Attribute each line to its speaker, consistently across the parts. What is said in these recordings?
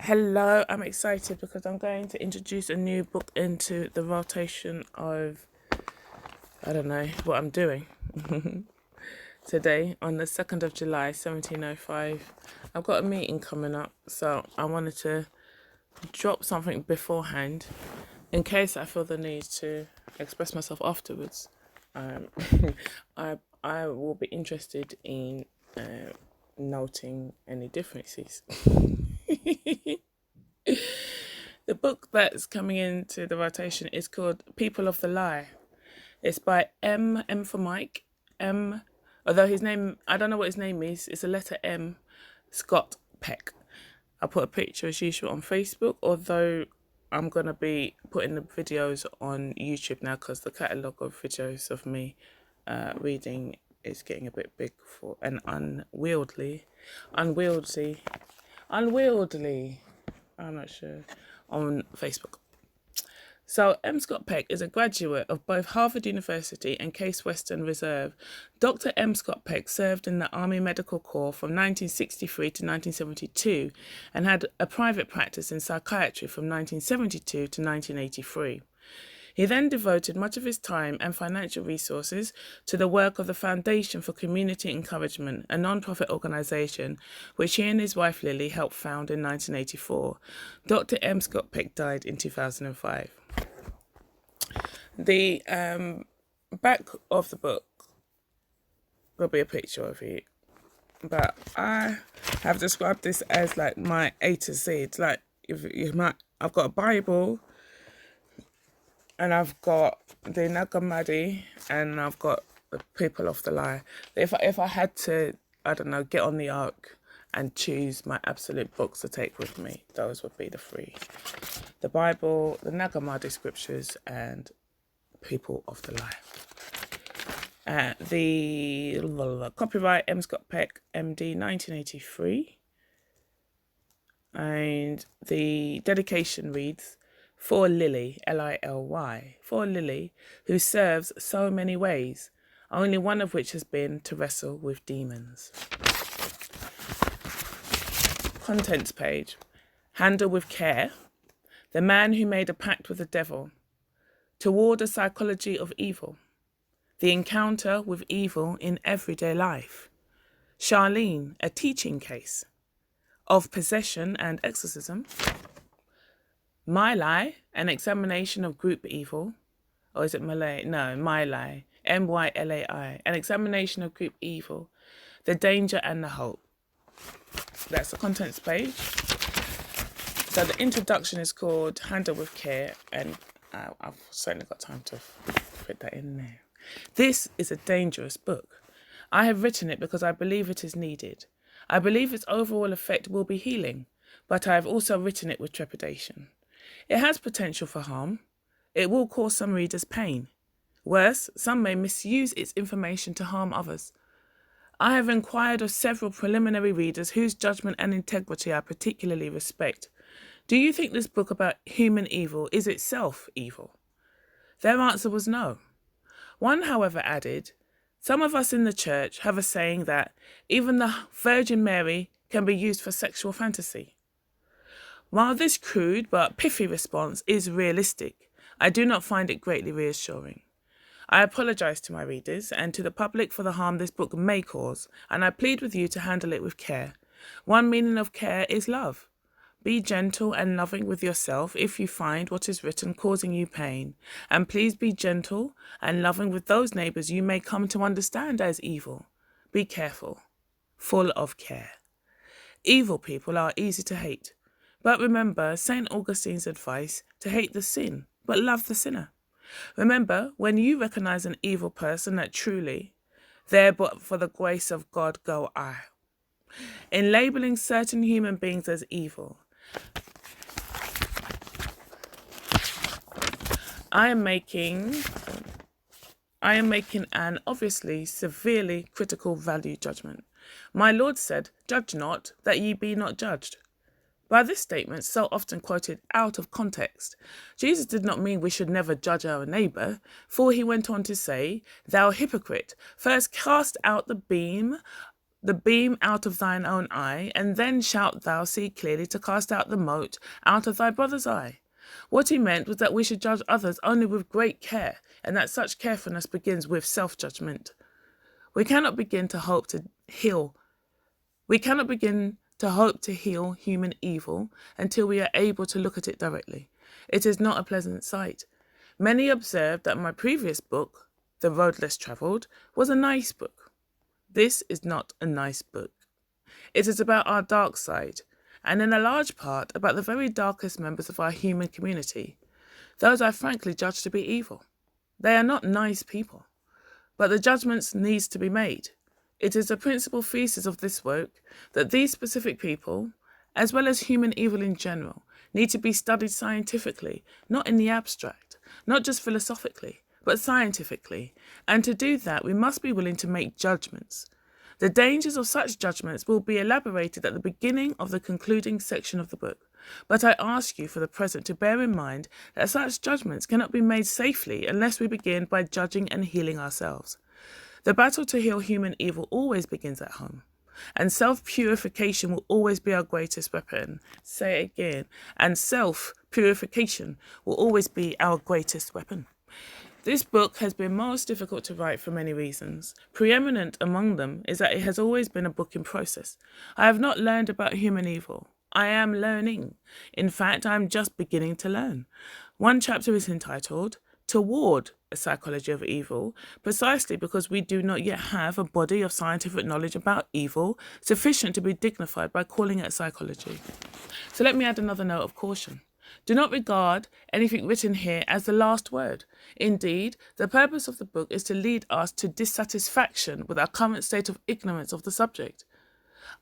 Speaker 1: Hello, I'm excited because I'm going to introduce a new book into the rotation of, I don't know, what I'm doing. Today, on the 2nd of July, 1705, I've got a meeting coming up, so I wanted to drop something beforehand in case I feel the need to express myself afterwards. Um, I will be interested in noting any differences. The book that's coming into the rotation is called People of the Lie. It's by M for Mike, although his name, I don't know what his name is, it's a letter M, Scott Peck. I'll put a picture as usual on Facebook, although I'm going to be putting the videos on YouTube now because the catalogue of videos of me reading is getting a bit big for and unwieldy, I'm not sure, on Facebook. So, M. Scott Peck is a graduate of both Harvard University and Case Western Reserve. Dr. M. Scott Peck served in the Army Medical Corps from 1963 to 1972 and had a private practice in psychiatry from 1972 to 1983. He then devoted much of his time and financial resources to the work of the Foundation for Community Encouragement, a non-profit organisation which he and his wife Lily helped found in 1984. Dr. M. Scott Peck died in 2005. The back of the book will be a picture of it, but I have described this as like my A to Z. It's like I've got a Bible, and I've got the Nagamadi, and I've got the People of the Lie. If I had to, I don't know, get on the ark and choose my absolute books to take with me, those would be the three: the Bible, the Nagamadi scriptures, and People of the Lie. The copyright M. Scott Peck, MD, 1983. And the dedication reads, "For Lily, Lily, for Lily, who serves so many ways, only one of which has been to wrestle with demons." Contents page. Handle with care. The man who made a pact with the devil. Toward a psychology of evil. The encounter with evil in everyday life. Charlene, a teaching case. Of possession and exorcism. My Lie, an examination of group evil. Or is it Malay? No, My Lie. Mylai. An examination of group evil. The danger and the hope. That's the contents page. So the introduction is called Handle with Care, and I've certainly got time to put that in there. This is a dangerous book. I have written it because I believe it is needed. I believe its overall effect will be healing, but I have also written it with trepidation. It has potential for harm. It will cause some readers pain. Worse, some may misuse its information to harm others. I have inquired of several preliminary readers whose judgment and integrity I particularly respect. Do you think this book about human evil is itself evil? Their answer was no. One, however, added, "Some of us in the church have a saying that even the Virgin Mary can be used for sexual fantasy." While this crude but pithy response is realistic, I do not find it greatly reassuring. I apologise to my readers and to the public for the harm this book may cause, and I plead with you to handle it with care. One meaning of care is love. Be gentle and loving with yourself if you find what is written causing you pain, and please be gentle and loving with those neighbours you may come to understand as evil. Be careful, full of care. Evil people are easy to hate, but remember St. Augustine's advice to hate the sin, but love the sinner. Remember, when you recognise an evil person, that truly, there but for the grace of God go I. In labelling certain human beings as evil, I am making an obviously severely critical value judgment. My Lord said, "Judge not, that ye be not judged." By this statement, so often quoted out of context, Jesus did not mean we should never judge our neighbour, for he went on to say, "Thou hypocrite, first cast out the beam the beam out of thine own eye, and then shalt thou see clearly to cast out the mote out of thy brother's eye. What he meant was that we should judge others only with great care, and that such carefulness begins with self-judgment. We cannot begin to hope to heal human evil until we are able to look at it directly. It is not a pleasant sight. Many observed that my previous book, The Road Less Travelled, was a nice book. This is not a nice book. It is about our dark side, and in a large part about the very darkest members of our human community, those I frankly judge to be evil. They are not nice people, but the judgments needs to be made. It is a principal thesis of this work that these specific people, as well as human evil in general, need to be studied scientifically, not in the abstract, not just philosophically, but scientifically. And to do that, we must be willing to make judgments. The dangers of such judgments will be elaborated at the beginning of the concluding section of the book. But I ask you for the present to bear in mind that such judgments cannot be made safely unless we begin by judging and healing ourselves. The battle to heal human evil always begins at home, and self-purification will always be our greatest weapon. Say it again. And self-purification will always be our greatest weapon. This book has been most difficult to write for many reasons. Preeminent among them is that it has always been a book in process. I have not learned about human evil. I am learning. In fact, I am just beginning to learn. One chapter is entitled Toward a Psychology of Evil, precisely because we do not yet have a body of scientific knowledge about evil sufficient to be dignified by calling it psychology. So let me add another note of caution. Do not regard anything written here as the last word. Indeed, the purpose of the book is to lead us to dissatisfaction with our current state of ignorance of the subject.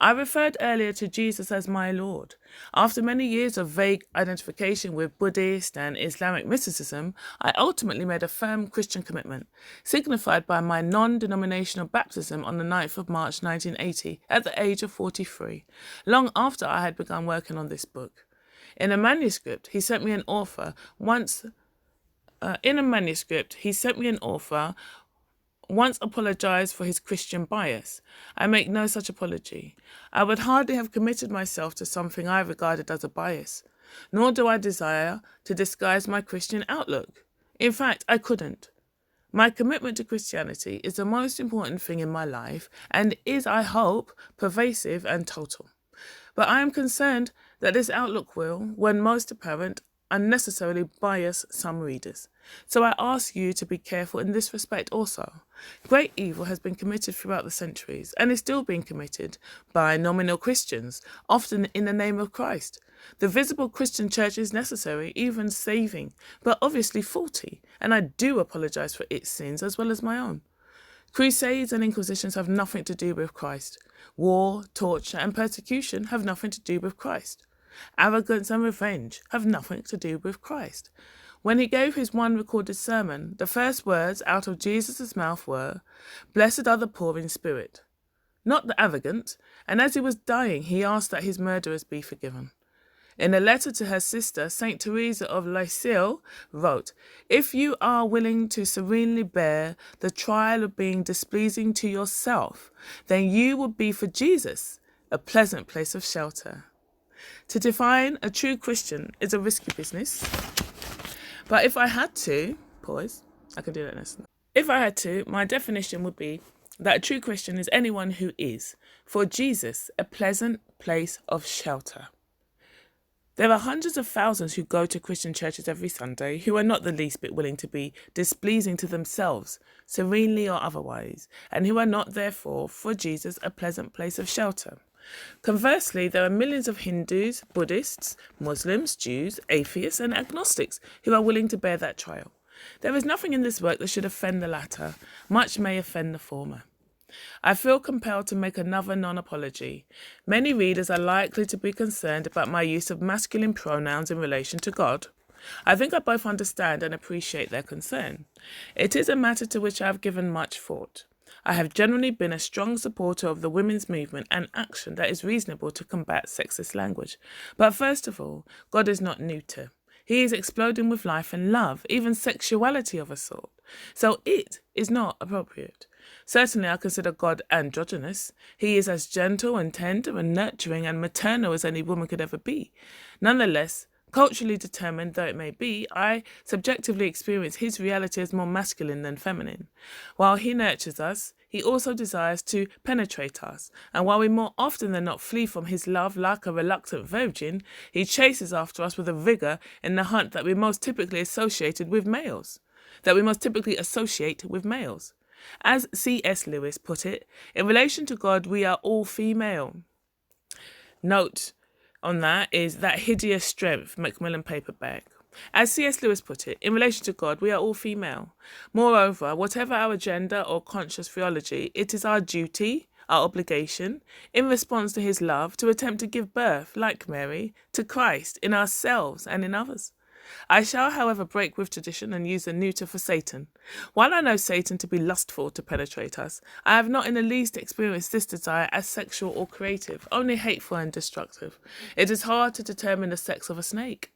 Speaker 1: I referred earlier to Jesus as my Lord. After many years of vague identification with Buddhist and Islamic mysticism, I ultimately made a firm Christian commitment, signified by my non-denominational baptism on the 9th of March 1980 at the age of 43, long after I had begun working on this book. In a manuscript, he sent me an author once apologized for his Christian bias. I make no such apology. I would hardly have committed myself to something I regarded as a bias, nor do I desire to disguise my Christian outlook. In fact, I couldn't. My commitment to Christianity is the most important thing in my life and is, I hope, pervasive and total. But I am concerned that this outlook will, when most apparent, unnecessarily bias some readers. So I ask you to be careful in this respect also. Great evil has been committed throughout the centuries and is still being committed by nominal Christians, often in the name of Christ. The visible Christian church is necessary, even saving, but obviously faulty, and I do apologise for its sins as well as my own. Crusades and inquisitions have nothing to do with Christ. War, torture and persecution have nothing to do with Christ. Arrogance and revenge have nothing to do with Christ. When he gave his one recorded sermon, the first words out of Jesus' mouth were, "Blessed are the poor in spirit," not the arrogant, and as he was dying, he asked that his murderers be forgiven. In a letter to her sister, St. Teresa of Lisieux wrote, "If you are willing to serenely bear the trial of being displeasing to yourself, then you will be for Jesus a pleasant place of shelter." To define a true Christian is a risky business. But if I had to, I can do that next. If I had to, my definition would be that a true Christian is anyone who is, for Jesus, a pleasant place of shelter. There are hundreds of thousands who go to Christian churches every Sunday who are not the least bit willing to be displeasing to themselves, serenely or otherwise, and who are not, therefore, for Jesus, a pleasant place of shelter. Conversely, there are millions of Hindus, Buddhists, Muslims, Jews, atheists and agnostics who are willing to bear that trial. There is nothing in this work that should offend the latter. Much may offend the former. I feel compelled to make another non-apology. Many readers are likely to be concerned about my use of masculine pronouns in relation to God. I think I both understand and appreciate their concern. It is a matter to which I have given much thought. I have generally been a strong supporter of the women's movement and action that is reasonable to combat sexist language. But first of all, God is not neuter. He is exploding with life and love, even sexuality of a sort. So it is not appropriate. Certainly I consider God androgynous. He is as gentle and tender and nurturing and maternal as any woman could ever be. Nonetheless, culturally determined though it may be, I subjectively experience his reality as more masculine than feminine. While he nurtures us, he also desires to penetrate us, and while we more often than not flee from his love like a reluctant virgin, he chases after us with a vigour in the hunt that we most typically associate with males. As C.S. Lewis put it, in relation to God, we are all female. Note on that is That Hideous Strength, Macmillan paperback. As C.S. Lewis put it, in relation to God, we are all female. Moreover, whatever our gender or conscious theology, it is our duty, our obligation, in response to his love, to attempt to give birth, like Mary, to Christ in ourselves and in others. I shall, however, break with tradition and use a neuter for Satan. While I know Satan to be lustful to penetrate us, I have not in the least experienced this desire as sexual or creative, only hateful and destructive. It is hard to determine the sex of a snake.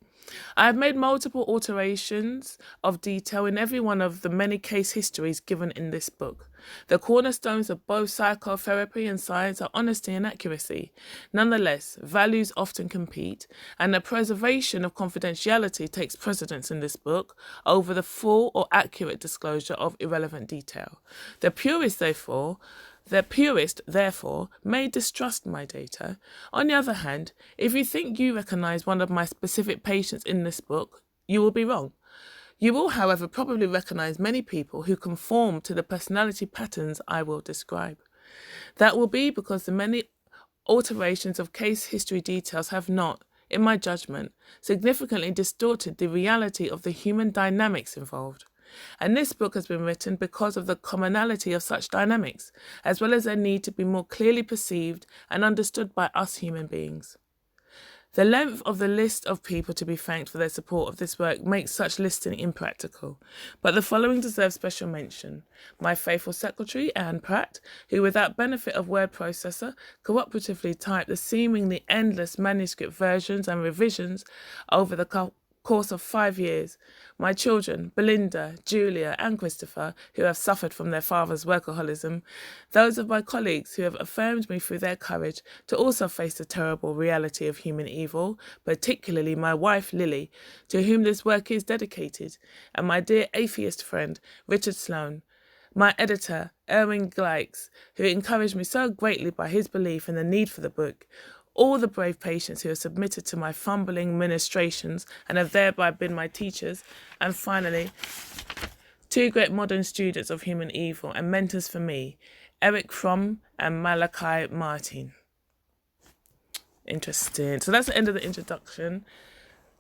Speaker 1: I have made multiple alterations of detail in every one of the many case histories given in this book. The cornerstones of both psychotherapy and science are honesty and accuracy. Nonetheless, values often compete, and the preservation of confidentiality takes precedence in this book over the full or accurate disclosure of irrelevant detail. The purist, therefore, may distrust my data. On the other hand, if you think you recognise one of my specific patients in this book, you will be wrong. You will, however, probably recognise many people who conform to the personality patterns I will describe. That will be because the many alterations of case history details have not, in my judgment, significantly distorted the reality of the human dynamics involved. And this book has been written because of the commonality of such dynamics, as well as their need to be more clearly perceived and understood by us human beings. The length of the list of people to be thanked for their support of this work makes such listing impractical, but the following deserve special mention. My faithful secretary, Anne Pratt, who without benefit of word processor, cooperatively typed the seemingly endless manuscript versions and revisions over the course of 5 years. My children, Belinda, Julia and Christopher, who have suffered from their father's workaholism. Those of my colleagues who have affirmed me through their courage to also face the terrible reality of human evil, particularly my wife Lily, to whom this work is dedicated, and my dear atheist friend Richard Sloane. My editor, Erwin Gleix, who encouraged me so greatly by his belief in the need for the book. All the brave patients who have submitted to my fumbling ministrations and have thereby been my teachers. And finally, 2 great modern students of human evil and mentors for me, Eric Fromm and Malachi Martin. Interesting. So that's the end of the introduction.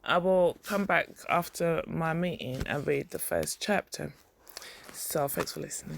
Speaker 1: I will come back after my meeting and read the first chapter. So thanks for listening.